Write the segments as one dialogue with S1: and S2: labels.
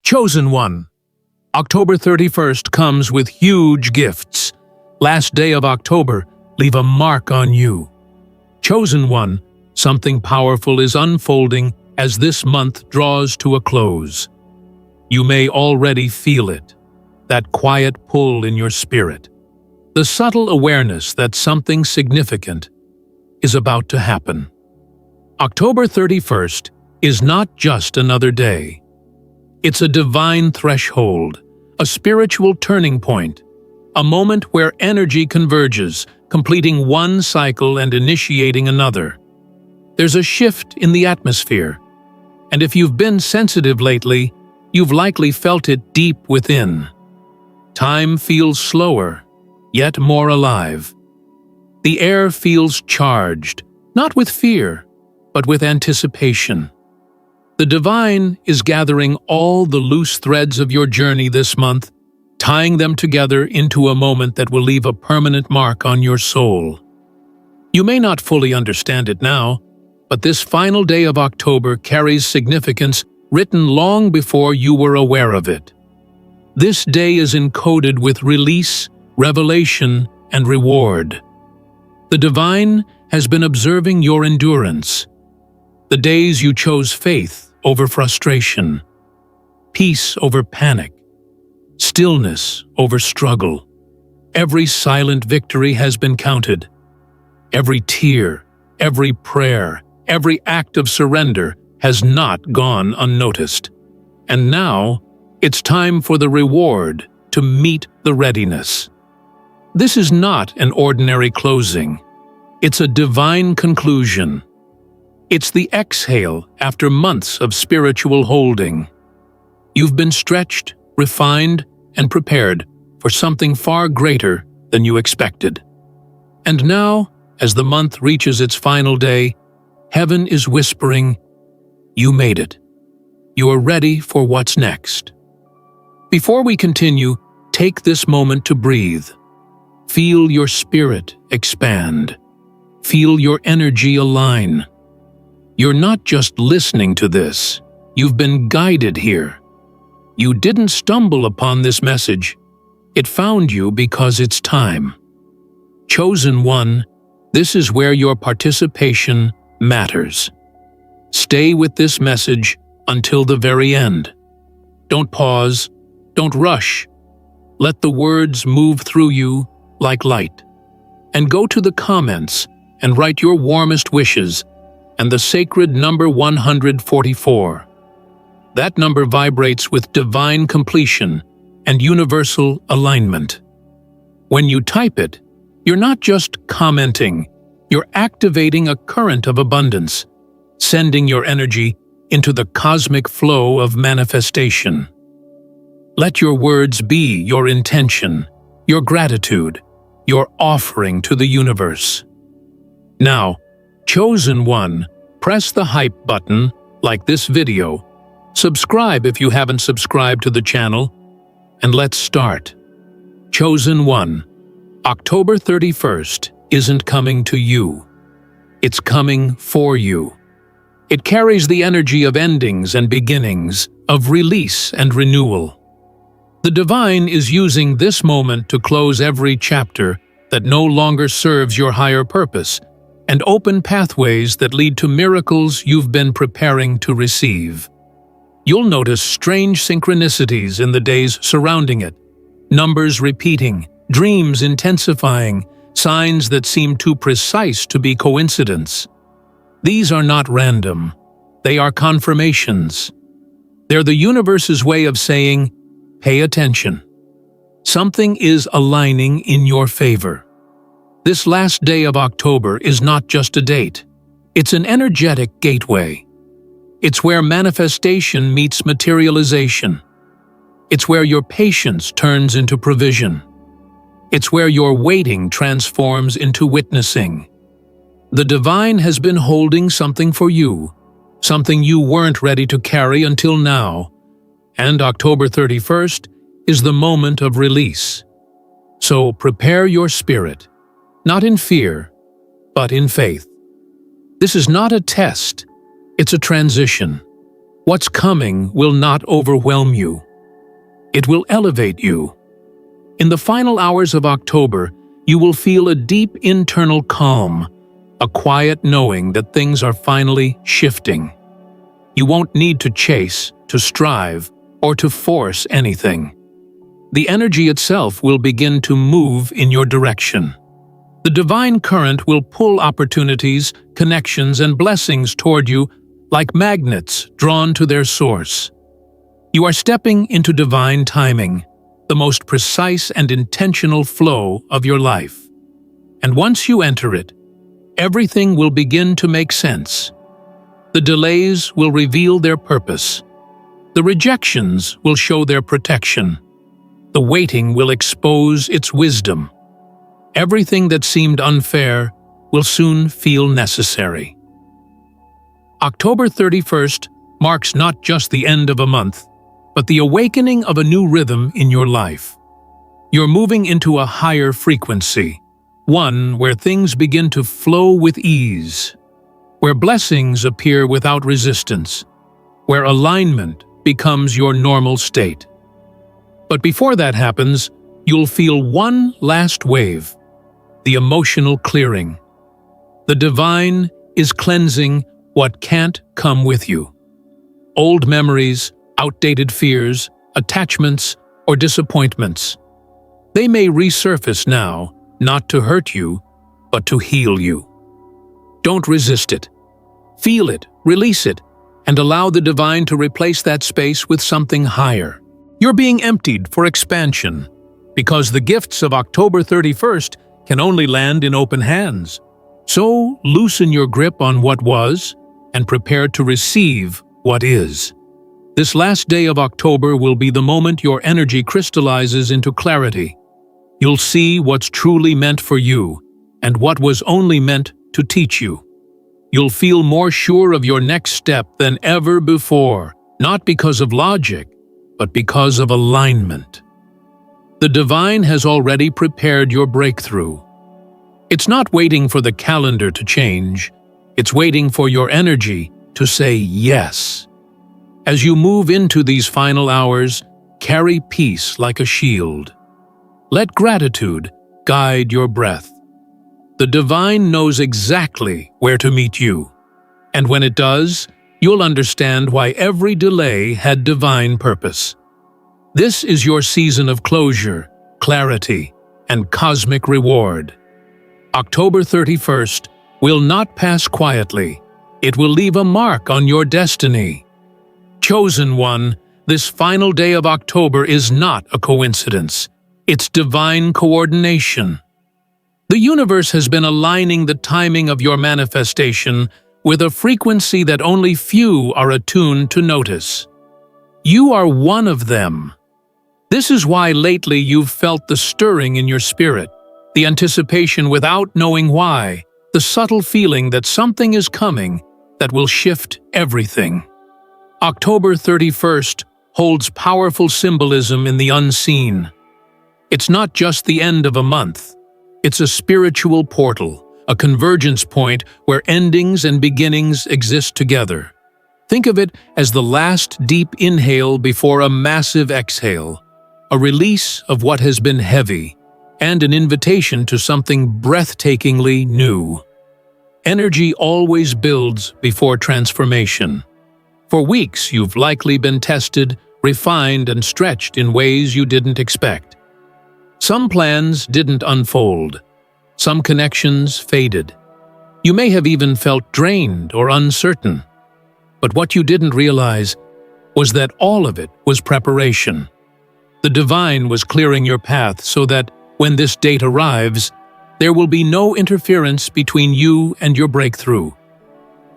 S1: Chosen one. October 31st comes with huge gifts. Last day of October, leave a mark on you. Chosen one, something powerful is unfolding as this month draws to a close. You may already feel it, that quiet pull in your spirit, the subtle awareness that something significant is about to happen. October 31st is not just another day. It's a divine threshold, a spiritual turning point, a moment where energy converges, completing one cycle and initiating another. There's a shift in the atmosphere, and if you've been sensitive lately, you've likely felt it deep within. Time feels slower, yet more alive. The air feels charged, not with fear, but with anticipation. The divine is gathering all the loose threads of your journey this month, tying them together into a moment that will leave a permanent mark on your soul. You may not fully understand it now, but this final day of October carries significance written long before you were aware of it. This day is encoded with release, revelation, and reward. The divine has been observing your endurance, the days you chose faith over frustration, peace over panic, stillness over struggle. Every silent victory has been counted. Every tear, every prayer, every act of surrender has not gone unnoticed. And now, it's time for the reward to meet the readiness. This is not an ordinary closing. It's a divine conclusion. It's the exhale after months of spiritual holding. You've been stretched, refined, and prepared for something far greater than you expected. And now, as the month reaches its final day, heaven is whispering, "You made it. You are ready for what's next." Before we continue, take this moment to breathe. Feel your spirit expand. Feel your energy align. You're not just listening to this, you've been guided here. You didn't stumble upon this message. It found you because it's time. Chosen one, this is where your participation matters. Stay with this message until the very end. Don't pause, don't rush. Let the words move through you like light. And go to the comments and write your warmest wishes and the sacred number 144. That number vibrates with divine completion and universal alignment. When you type it, you're not just commenting, you're activating a current of abundance, sending your energy into the cosmic flow of manifestation. Let your words be your intention, your gratitude, your offering to the universe. Now, chosen one, press the hype button like this video, subscribe if you haven't subscribed to the channel, and let's start. Chosen one, October 31st isn't coming to you. It's coming for you. It carries the energy of endings and beginnings, of release and renewal. The divine is using this moment to close every chapter that no longer serves your higher purpose and open pathways that lead to miracles you've been preparing to receive. You'll notice strange synchronicities in the days surrounding it, numbers repeating, dreams intensifying, signs that seem too precise to be coincidence. These are not random. They are confirmations. They're the universe's way of saying, pay attention. Something is aligning in your favor. This last day of October is not just a date. It's an energetic gateway. It's where manifestation meets materialization. It's where your patience turns into provision. It's where your waiting transforms into witnessing. The divine has been holding something for you, something you weren't ready to carry until now, and October 31st is the moment of release. So prepare your spirit, not in fear, but in faith. This is not a test, it's a transition. What's coming will not overwhelm you. It will elevate you. In the final hours of October, you will feel a deep internal calm, a quiet knowing that things are finally shifting. You won't need to chase, to strive, or to force anything. The energy itself will begin to move in your direction. The divine current will pull opportunities, connections, and blessings toward you like magnets drawn to their source. You are stepping into divine timing, the most precise and intentional flow of your life. And once you enter it, everything will begin to make sense. The delays will reveal their purpose. The rejections will show their protection. The waiting will expose its wisdom. Everything that seemed unfair will soon feel necessary. October 31st marks not just the end of a month, but the awakening of a new rhythm in your life. You're moving into a higher frequency, one where things begin to flow with ease, where blessings appear without resistance, where alignment becomes your normal state. But before that happens, you'll feel one last wave, the emotional clearing. The divine is cleansing what can't come with you. Old memories, outdated fears, attachments, or disappointments. They may resurface now, not to hurt you, but to heal you. Don't resist it. Feel it, release it, and allow the divine to replace that space with something higher. You're being emptied for expansion, because the gifts of October 31st can only land in open hands. So loosen your grip on what was, and prepare to receive what is. This last day of October will be the moment your energy crystallizes into clarity. You'll see what's truly meant for you, and what was only meant to teach you. You'll feel more sure of your next step than ever before, not because of logic, but because of alignment. The divine has already prepared your breakthrough. It's not waiting for the calendar to change. It's waiting for your energy to say yes. As you move into these final hours, carry peace like a shield. Let gratitude guide your breath. The divine knows exactly where to meet you. And when it does, you'll understand why every delay had divine purpose. This is your season of closure, clarity, and cosmic reward. October 31st will not pass quietly. It will leave a mark on your destiny. Chosen one, this final day of October is not a coincidence. It's divine coordination. The universe has been aligning the timing of your manifestation with a frequency that only few are attuned to notice. You are one of them. This is why lately you've felt the stirring in your spirit, the anticipation without knowing why, the subtle feeling that something is coming that will shift everything. October 31st holds powerful symbolism in the unseen. It's not just the end of a month. It's a spiritual portal, a convergence point where endings and beginnings exist together. Think of it as the last deep inhale before a massive exhale, a release of what has been heavy, and an invitation to something breathtakingly new. Energy always builds before transformation. For weeks, you've likely been tested, refined, and stretched in ways you didn't expect. Some plans didn't unfold. Some connections faded. You may have even felt drained or uncertain. But what you didn't realize was that all of it was preparation. The divine was clearing your path so that, when this date arrives, there will be no interference between you and your breakthrough.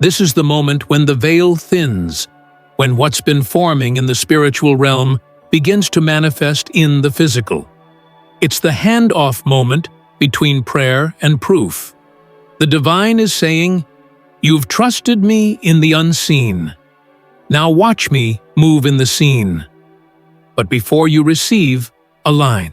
S1: This is the moment when the veil thins, when what's been forming in the spiritual realm begins to manifest in the physical. It's the handoff moment between prayer and proof. The divine is saying, "You've trusted me in the unseen. Now watch me move in the scene." But before you receive, align.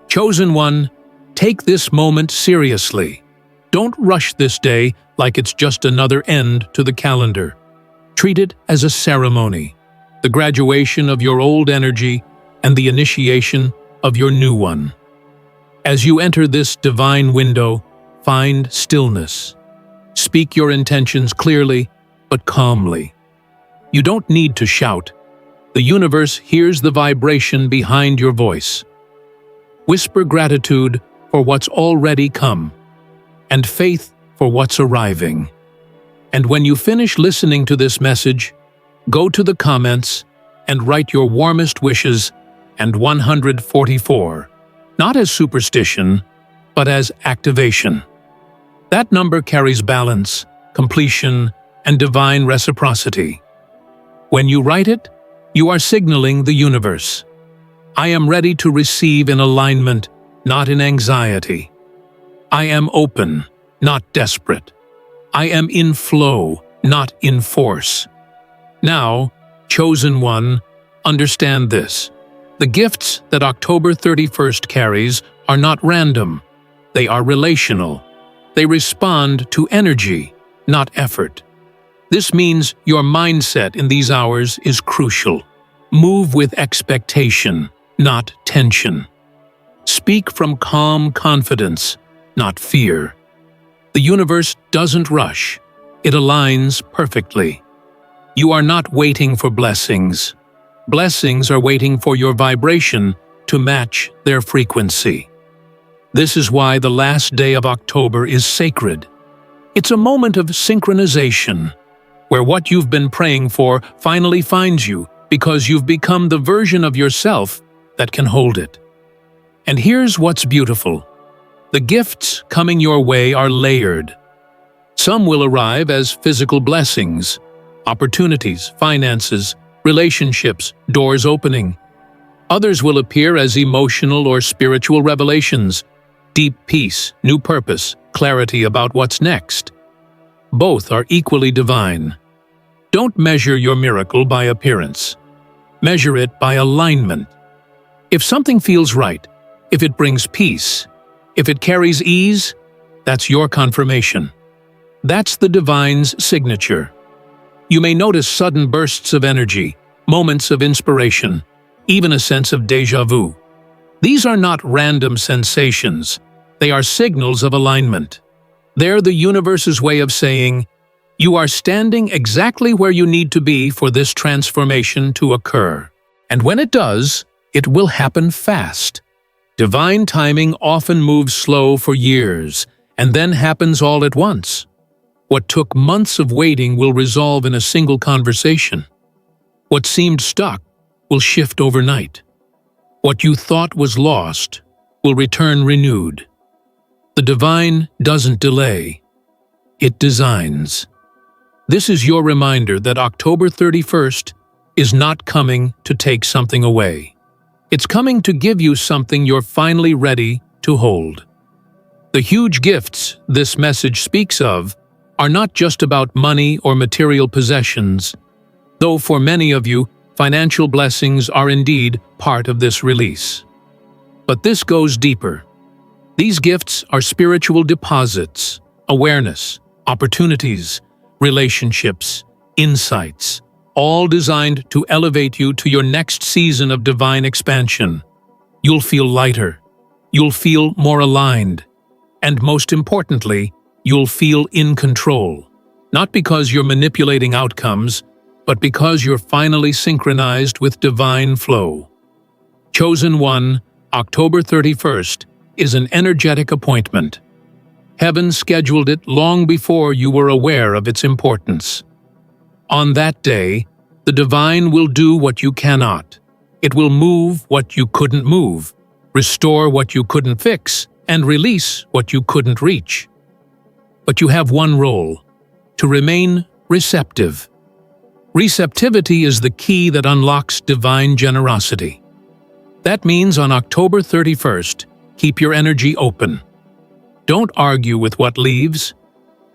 S1: Chosen one, take this moment seriously. Don't rush this day like it's just another end to the calendar. Treat it as a ceremony, the graduation of your old energy and the initiation of your new one. As you enter this divine window, find stillness. Speak your intentions clearly, but calmly. You don't need to shout. The universe hears the vibration behind your voice. Whisper gratitude for what's already come, and faith for what's arriving. And when you finish listening to this message, go to the comments and write your warmest wishes and 144, not as superstition, but as activation. That number carries balance, completion, and divine reciprocity. When you write it, you are signaling the universe. I am ready to receive in alignment, not in anxiety. I am open, not desperate. I am in flow, not in force. Now, chosen one, understand this. The gifts that October 31st carries are not random. They are relational. They respond to energy, not effort. This means your mindset in these hours is crucial. Move with expectation, not tension. Speak from calm confidence, not fear. The universe doesn't rush. It aligns perfectly. You are not waiting for blessings. Blessings are waiting for your vibration to match their frequency. This is why the last day of October is sacred. It's a moment of synchronization, where what you've been praying for finally finds you because you've become the version of yourself that can hold it. And here's what's beautiful. The gifts coming your way are layered. Some will arrive as physical blessings, opportunities, finances, relationships, doors opening. Others will appear as emotional or spiritual revelations, deep peace, new purpose, clarity about what's next. Both are equally divine. Don't measure your miracle by appearance. Measure it by alignment. If something feels right, if it brings peace, if it carries ease, that's your confirmation. That's the divine's signature. You may notice sudden bursts of energy, moments of inspiration, even a sense of déjà vu. These are not random sensations. They are signals of alignment. They're the universe's way of saying, you are standing exactly where you need to be for this transformation to occur. And when it does, it will happen fast. Divine timing often moves slow for years, and then happens all at once. What took months of waiting will resolve in a single conversation. What seemed stuck will shift overnight. What you thought was lost will return renewed. The divine doesn't delay. It designs. This is your reminder that October 31st is not coming to take something away. It's coming to give you something you're finally ready to hold. The huge gifts this message speaks of are not just about money or material possessions, though for many of you, financial blessings are indeed part of this release. But this goes deeper. These gifts are spiritual deposits, awareness, opportunities, relationships, insights, all designed to elevate you to your next season of divine expansion. You'll feel lighter, you'll feel more aligned, and most importantly, you'll feel in control. Not because you're manipulating outcomes, but because you're finally synchronized with divine flow. Chosen one, October 31st, is an energetic appointment. Heaven scheduled it long before you were aware of its importance. On that day, the divine will do what you cannot. It will move what you couldn't move, restore what you couldn't fix, and release what you couldn't reach. But you have one role: to remain receptive. Receptivity is the key that unlocks divine generosity. That means on October 31st, keep your energy open. Don't argue with what leaves.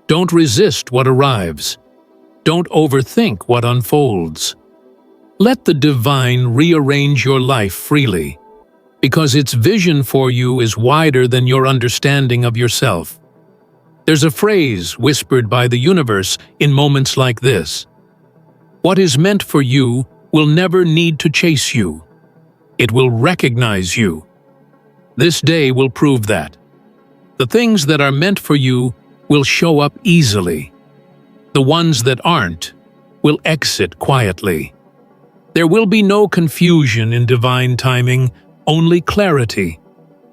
S1: Don't resist what arrives. Don't overthink what unfolds. Let the divine rearrange your life freely, because its vision for you is wider than your understanding of yourself. There's a phrase whispered by the universe in moments like this: What is meant for you will never need to chase you. It will recognize you. This day will prove that. The things that are meant for you will show up easily. The ones that aren't will exit quietly. There will be no confusion in divine timing, only clarity.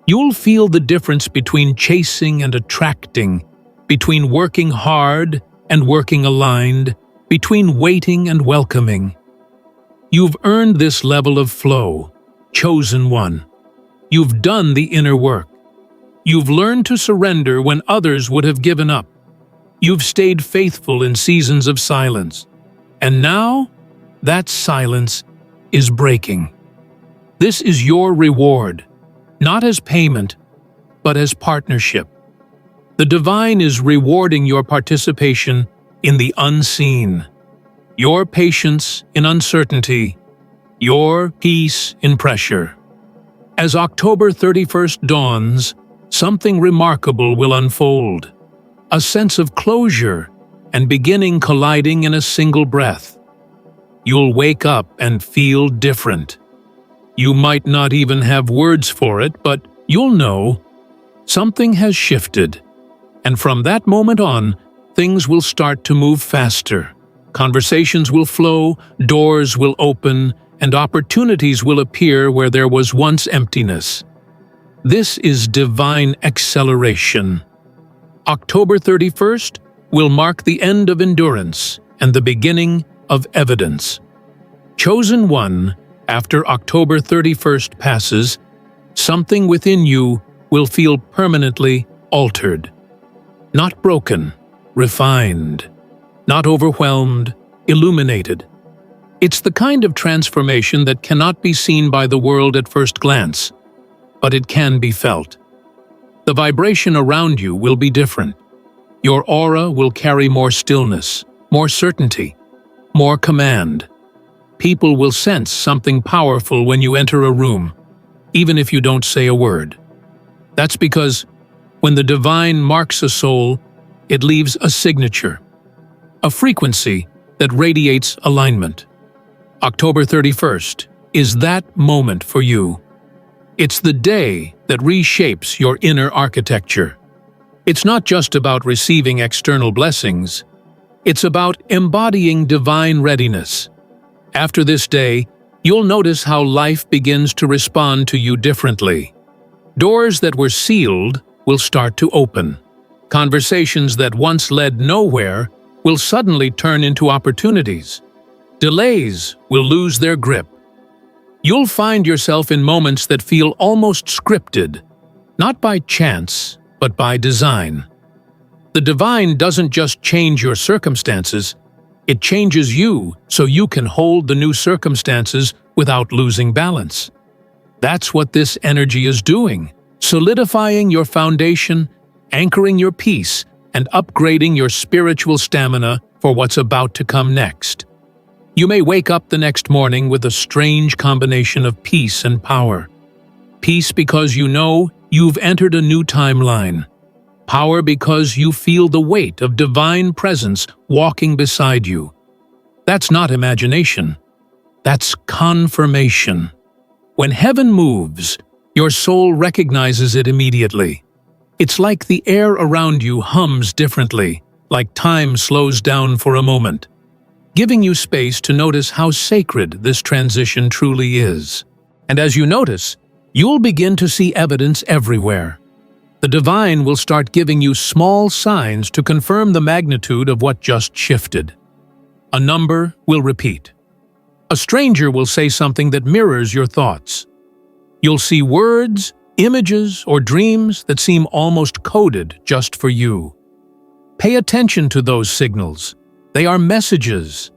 S1: You'll feel the difference between chasing and attracting, between working hard and working aligned, between waiting and welcoming. You've earned this level of flow, chosen one. You've done the inner work. You've learned to surrender when others would have given up. You've stayed faithful in seasons of silence. And now, that silence is breaking. This is your reward, not as payment, but as partnership. The divine is rewarding your participation in the unseen, your patience in uncertainty, your peace in pressure. As October 31st dawns, something remarkable will unfold. A sense of closure and beginning colliding in a single breath. You'll wake up and feel different. You might not even have words for it, but you'll know something has shifted. And from that moment on, things will start to move faster. Conversations will flow, doors will open, and opportunities will appear where there was once emptiness. This is divine acceleration. October 31st will mark the end of endurance and the beginning of evidence. Chosen one, after October 31st passes, something within you will feel permanently altered. Not broken, refined. Not overwhelmed, illuminated. It's the kind of transformation that cannot be seen by the world at first glance, but it can be felt. The vibration around you will be different. Your aura will carry more stillness, more certainty, more command. People will sense something powerful when you enter a room, even if you don't say a word. That's because when the divine marks a soul, it leaves a signature, a frequency that radiates alignment. October 31st is that moment for you. It's the day that reshapes your inner architecture. It's not just about receiving external blessings. It's about embodying divine readiness. After this day, you'll notice how life begins to respond to you differently. Doors that were sealed will start to open. Conversations that once led nowhere will suddenly turn into opportunities. Delays will lose their grip. You'll find yourself in moments that feel almost scripted, not by chance, but by design. The divine doesn't just change your circumstances, it changes you so you can hold the new circumstances without losing balance. That's what this energy is doing, solidifying your foundation, anchoring your peace, and upgrading your spiritual stamina for what's about to come next. You may wake up the next morning with a strange combination of peace and power. Peace because you know you've entered a new timeline. Power because you feel the weight of divine presence walking beside you. That's not imagination. That's confirmation. When heaven moves, your soul recognizes it immediately. It's like the air around you hums differently, like time slows down for a moment, giving you space to notice how sacred this transition truly is. And as you notice, you'll begin to see evidence everywhere. The divine will start giving you small signs to confirm the magnitude of what just shifted. A number will repeat. A stranger will say something that mirrors your thoughts. You'll see words, images, or dreams that seem almost coded just for you. Pay attention to those signals. They are messages.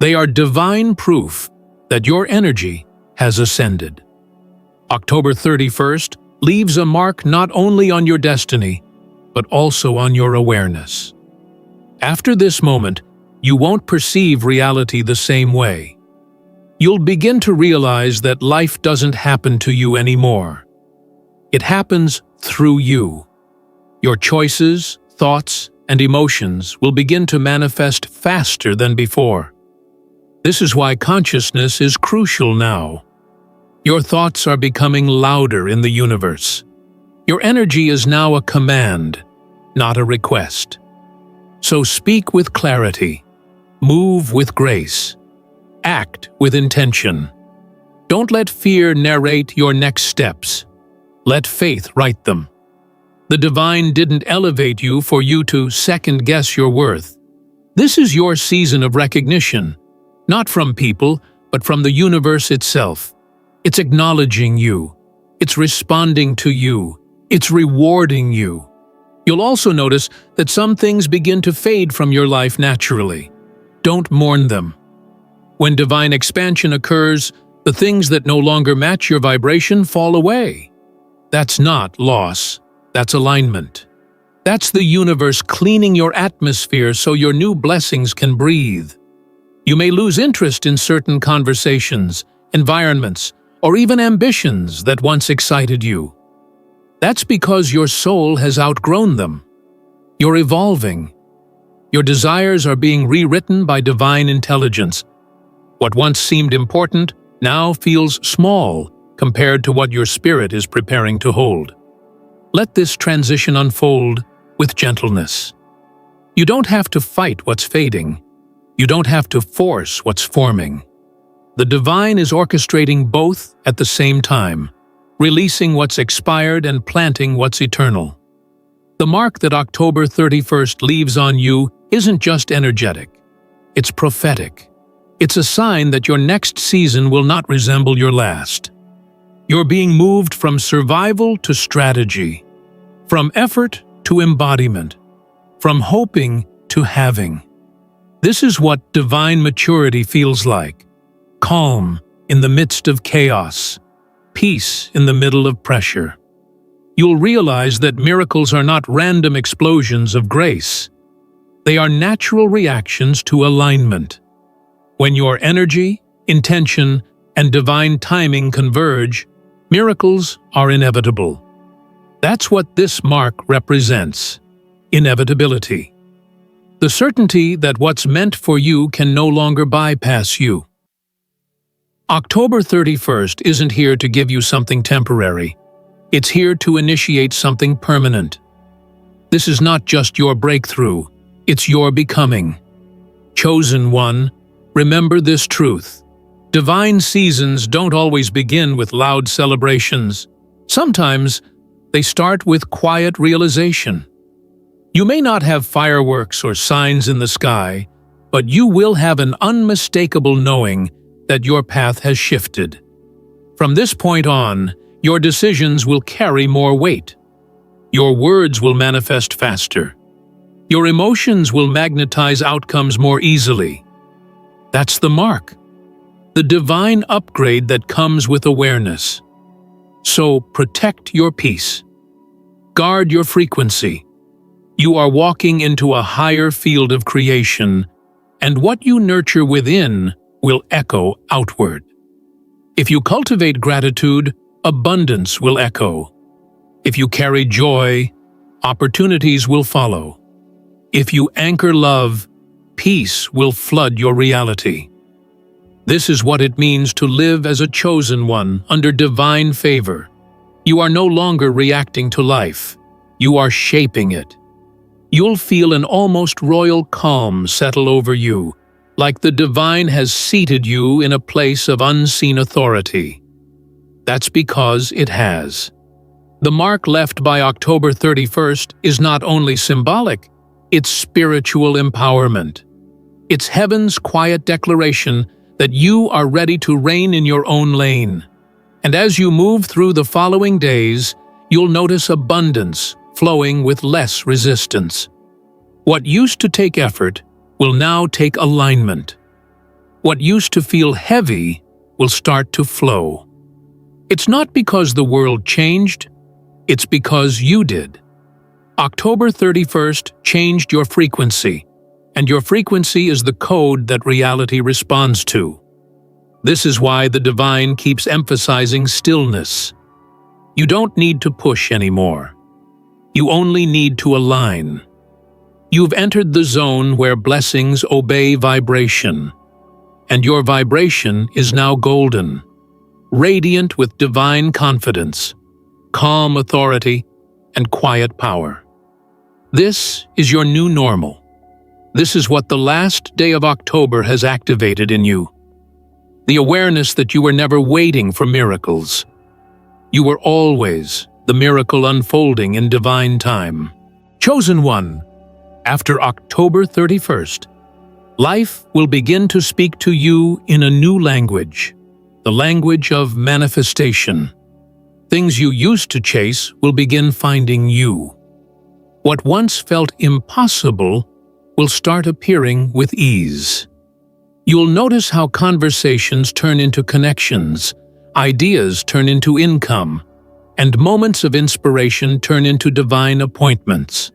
S1: They are divine proof that your energy has ascended. October 31st leaves a mark not only on your destiny, but also on your awareness. After this moment, you won't perceive reality the same way. You'll begin to realize that life doesn't happen to you anymore. It happens through you. Your choices, thoughts, and emotions will begin to manifest faster than before. This is why consciousness is crucial now. Your thoughts are becoming louder in the universe. Your energy is now a command, not a request. So speak with clarity, move with grace, act with intention. Don't let fear narrate your next steps. Let faith write them. The divine didn't elevate you for you to second-guess your worth. This is your season of recognition, not from people, but from the universe itself. It's acknowledging you. It's responding to you. It's rewarding you. You'll also notice that some things begin to fade from your life naturally. Don't mourn them. When divine expansion occurs, the things that no longer match your vibration fall away. That's not loss. That's alignment. That's the universe cleaning your atmosphere so your new blessings can breathe. You may lose interest in certain conversations, environments, or even ambitions that once excited you. That's because your soul has outgrown them. You're evolving. Your desires are being rewritten by divine intelligence. What once seemed important now feels small compared to what your spirit is preparing to hold. Let this transition unfold with gentleness. You don't have to fight what's fading. You don't have to force what's forming. The divine is orchestrating both at the same time, releasing what's expired and planting what's eternal. The mark that October 31st leaves on you isn't just energetic. It's prophetic. It's a sign that your next season will not resemble your last. You're being moved from survival to strategy, from effort to embodiment, from hoping to having. This is what divine maturity feels like: calm in the midst of chaos, peace in the middle of pressure. You'll realize that miracles are not random explosions of grace. They are natural reactions to alignment. When your energy, intention, and divine timing converge, miracles are inevitable. That's what this mark represents: inevitability. The certainty that what's meant for you can no longer bypass you. October 31st isn't here to give you something temporary. It's here to initiate something permanent. This is not just your breakthrough, it's your becoming. Chosen one, remember this truth. Divine seasons don't always begin with loud celebrations. Sometimes they start with quiet realization. You may not have fireworks or signs in the sky, but you will have an unmistakable knowing that your path has shifted. From this point on, your decisions will carry more weight. Your words will manifest faster. Your emotions will magnetize outcomes more easily. That's the mark, the divine upgrade that comes with awareness. So protect your peace. Guard your frequency. You are walking into a higher field of creation, and what you nurture within will echo outward. If you cultivate gratitude, abundance will echo. If you carry joy, opportunities will follow. If you anchor love, peace will flood your reality. This is what it means to live as a chosen one under divine favor. You are no longer reacting to life. You are shaping it. You'll feel an almost royal calm settle over you, like the divine has seated you in a place of unseen authority. That's because it has. The mark left by October 31st is not only symbolic, it's spiritual empowerment. It's heaven's quiet declaration that you are ready to reign in your own lane. And as you move through the following days, you'll notice abundance flowing with less resistance. What used to take effort will now take alignment. What used to feel heavy will start to flow. It's not because the world changed, it's because you did. October 31st changed your frequency, and your frequency is the code that reality responds to. This is why the divine keeps emphasizing stillness. You don't need to push anymore. You only need to align. You've entered the zone where blessings obey vibration. and your vibration is now golden, radiant with divine confidence, calm authority, and quiet power. This is your new normal. This is what the last day of October has activated in you. The awareness that you were never waiting for miracles. You were always the miracle unfolding in divine time. Chosen one, after October 31st, life will begin to speak to you in a new language, the language of manifestation. Things you used to chase will begin finding you. What once felt impossible will start appearing with ease. You'll notice how conversations turn into connections, ideas turn into income, and moments of inspiration turn into divine appointments.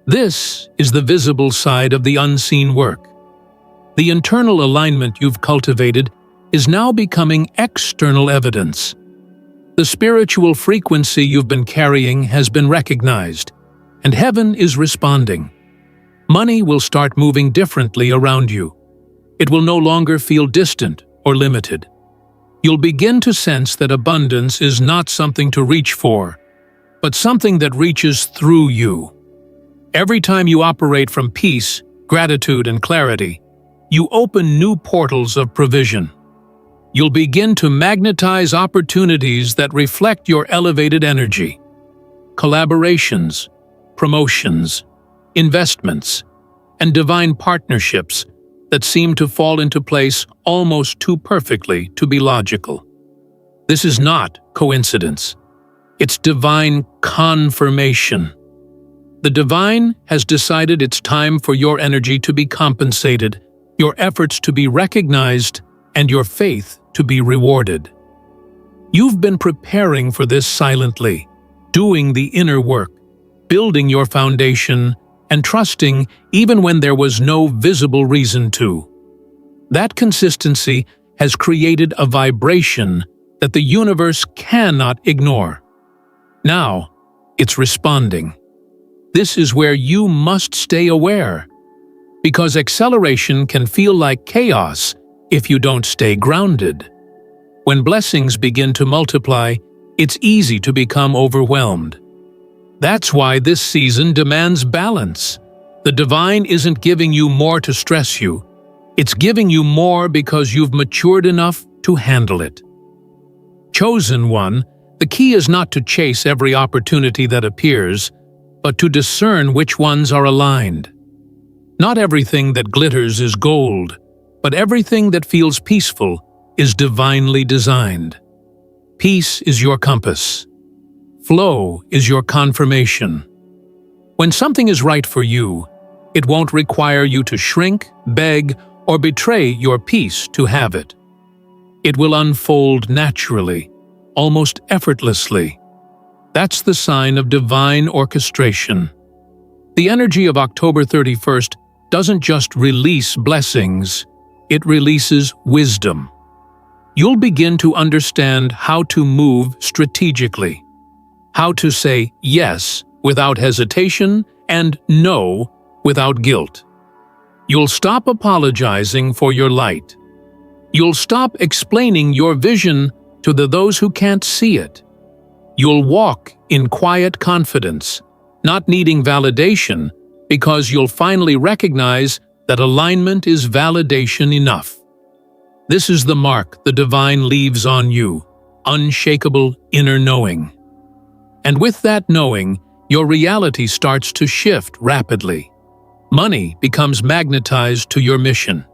S1: This is the visible side of the unseen work. The internal alignment you've cultivated is now becoming external evidence. The spiritual frequency you've been carrying has been recognized, and heaven is responding. Money will start moving differently around you. It will no longer feel distant or limited. You'll begin to sense that abundance is not something to reach for, but something that reaches through you. Every time you operate from peace, gratitude, and clarity, you open new portals of provision. You'll begin to magnetize opportunities that reflect your elevated energy. Collaborations, promotions, investments, and divine partnerships that seem to fall into place almost too perfectly to be logical. This is not coincidence. It's divine confirmation. The divine has decided it's time for your energy to be compensated, your efforts to be recognized, and your faith to be rewarded. You've been preparing for this silently, doing the inner work, building your foundation, and trusting even when there was no visible reason to. That consistency has created a vibration that the universe cannot ignore. Now, it's responding. This is where you must stay aware, because acceleration can feel like chaos if you don't stay grounded. When blessings begin to multiply, it's easy to become overwhelmed. That's why this season demands balance. The divine isn't giving you more to stress you. It's giving you more because you've matured enough to handle it. Chosen one, the key is not to chase every opportunity that appears, but to discern which ones are aligned. Not everything that glitters is gold, but everything that feels peaceful is divinely designed. Peace is your compass. Flow is your confirmation. When something is right for you, it won't require you to shrink, beg, or betray your peace to have it. It will unfold naturally, almost effortlessly. That's the sign of divine orchestration. The energy of October 31st doesn't just release blessings, it releases wisdom. You'll begin to understand how to move strategically, how to say yes without hesitation and no without guilt. You'll stop apologizing for your light. You'll stop explaining your vision to those who can't see it. You'll walk in quiet confidence, not needing validation, because you'll finally recognize that alignment is validation enough. This is the mark the divine leaves on you, unshakable inner knowing. And with that knowing, your reality starts to shift rapidly. Money becomes magnetized to your mission.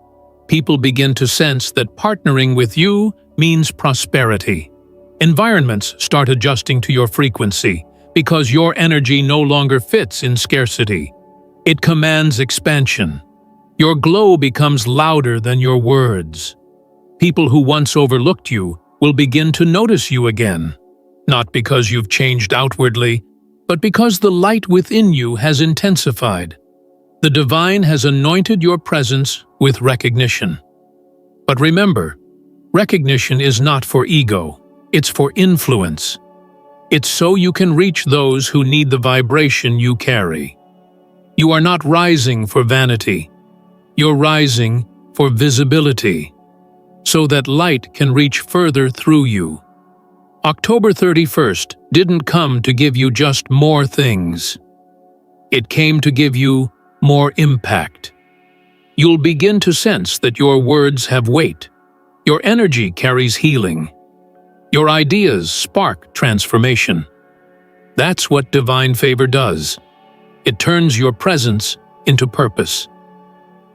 S1: People begin to sense that partnering with you means prosperity. Environments start adjusting to your frequency because your energy no longer fits in scarcity. It commands expansion. Your glow becomes louder than your words. People who once overlooked you will begin to notice you again, not because you've changed outwardly, but because the light within you has intensified. The divine has anointed your presence with recognition. But remember, recognition is not for ego, it's for influence. It's so you can reach those who need the vibration you carry. You are not rising for vanity. You're rising for visibility. so that light can reach further through you. October 31st didn't come to give you just more things. It came to give you more impact. You'll begin to sense that your words have weight. Your energy carries healing. Your ideas spark transformation. That's what divine favor does. It turns your presence into purpose.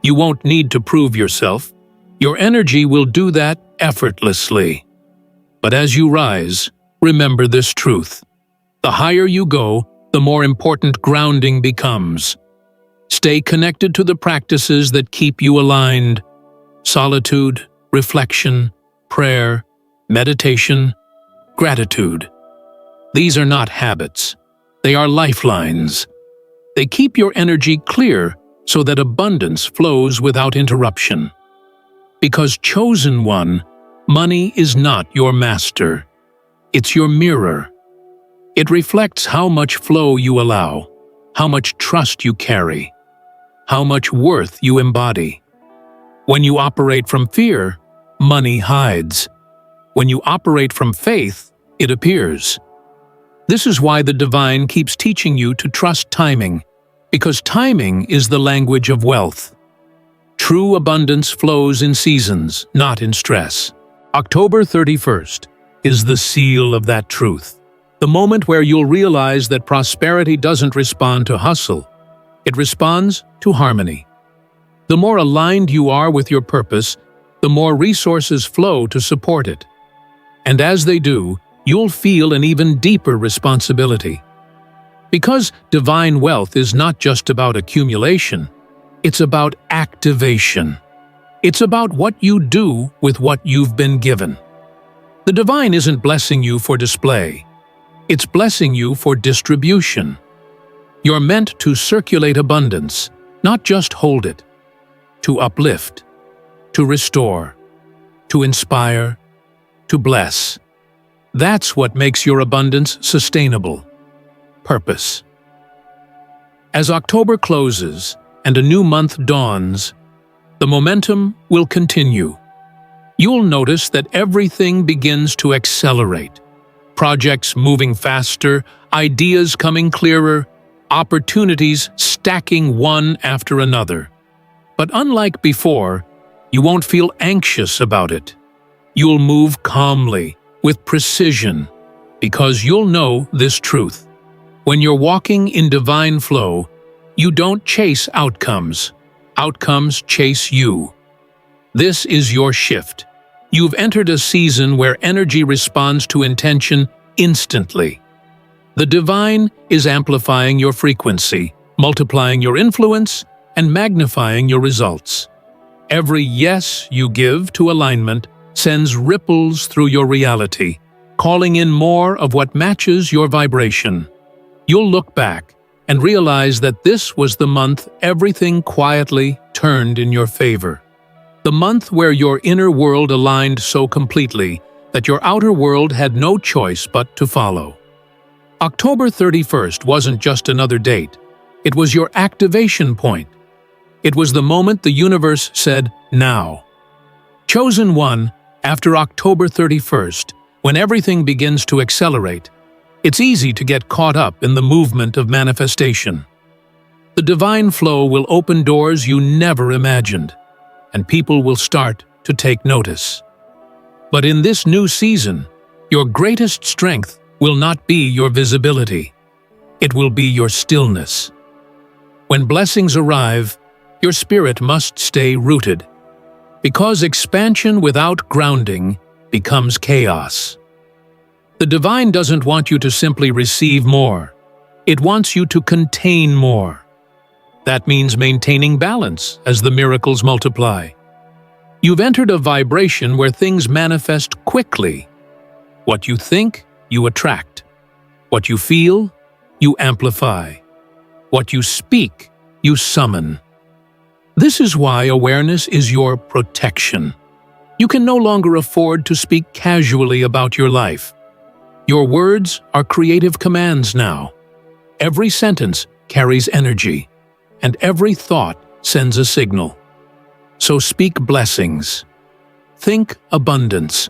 S1: You won't need to prove yourself. Your energy will do that effortlessly. But as you rise, remember this truth. The higher you go, the more important grounding becomes. Stay connected to the practices that keep you aligned. Solitude, reflection, prayer, meditation, gratitude. These are not habits. They are lifelines. They keep your energy clear so that abundance flows without interruption. Because chosen one, money is not your master. It's your mirror. It reflects how much flow you allow, how much trust you carry, how much worth you embody. When you operate from fear, money hides. When you operate from faith, it appears. This is why the divine keeps teaching you to trust timing, because timing is the language of wealth. True abundance flows in seasons, not in stress. October 31st is the seal of that truth. The moment where you'll realize that prosperity doesn't respond to hustle. It responds to harmony. The more aligned you are with your purpose, the more resources flow to support it. And as they do, you'll feel an even deeper responsibility. Because divine wealth is not just about accumulation, it's about activation. It's about what you do with what you've been given. The divine isn't blessing you for display. It's blessing you for distribution. You're meant to circulate abundance, not just hold it. To uplift, to restore, to inspire, to bless. That's what makes your abundance sustainable. Purpose. As October closes and a new month dawns, the momentum will continue. You'll notice that everything begins to accelerate. Projects moving faster, ideas coming clearer, opportunities stacking one after another. But unlike before, you won't feel anxious about it. You'll move calmly, with precision, because you'll know this truth. When you're walking in divine flow, you don't chase outcomes. Outcomes chase you. This is your shift. You've entered a season where energy responds to intention instantly. The divine is amplifying your frequency, multiplying your influence, and magnifying your results. Every yes you give to alignment sends ripples through your reality, calling in more of what matches your vibration. You'll look back and realize that this was the month everything quietly turned in your favor. The month where your inner world aligned so completely that your outer world had no choice but to follow. October 31st wasn't just another date. It was your activation point. It was the moment the universe said, now. Chosen one, after October 31st, when everything begins to accelerate, it's easy to get caught up in the movement of manifestation. The divine flow will open doors you never imagined, and people will start to take notice. But in this new season, your greatest strength will not be your visibility. It will be your stillness. When blessings arrive, your spirit must stay rooted, because expansion without grounding becomes chaos. The divine doesn't want you to simply receive more. It wants you to contain more. That means maintaining balance as the miracles multiply. You've entered a vibration where things manifest quickly. What you think, you attract. What you feel, you amplify. What you speak, you summon. This is why awareness is your protection. You can no longer afford to speak casually about your life. Your words are creative commands now. Every sentence carries energy, and every thought sends a signal. So speak blessings. Think abundance.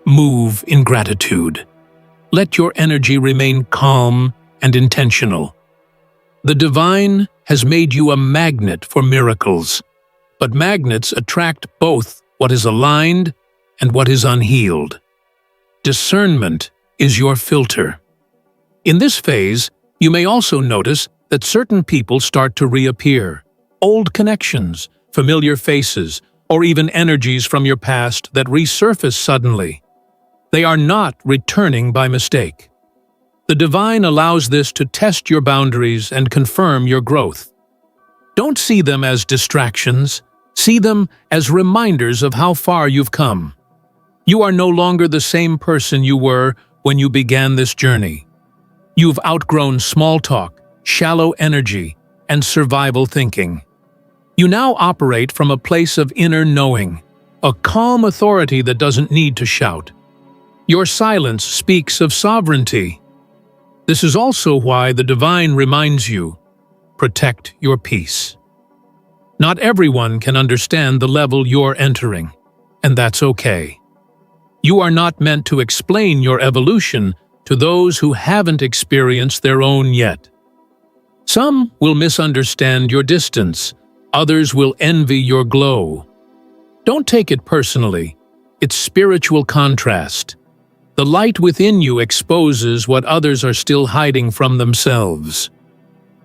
S1: Move in gratitude. Let your energy remain calm and intentional. The divine has made you a magnet for miracles, but magnets attract both what is aligned and what is unhealed. Discernment is your filter. In this phase, you may also notice that certain people start to reappear. Old connections, familiar faces, or even energies from your past that resurface suddenly. They are not returning by mistake. The divine allows this to test your boundaries and confirm your growth. Don't see them as distractions. See them as reminders of how far you've come. You are no longer the same person you were when you began this journey. You've outgrown small talk, shallow energy, and survival thinking. You now operate from a place of inner knowing, a calm authority that doesn't need to shout. Your silence speaks of sovereignty. This is also why the divine reminds you, protect your peace. Not everyone can understand the level you're entering, and that's okay. You are not meant to explain your evolution to those who haven't experienced their own yet. Some will misunderstand your distance, others will envy your glow. Don't take it personally. It's spiritual contrast. The light within you exposes what others are still hiding from themselves.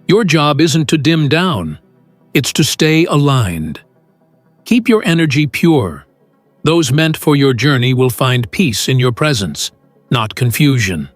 S1: Your job isn't to dim down. It's to stay aligned. Keep your energy pure. Those meant for your journey will find peace in your presence, not confusion.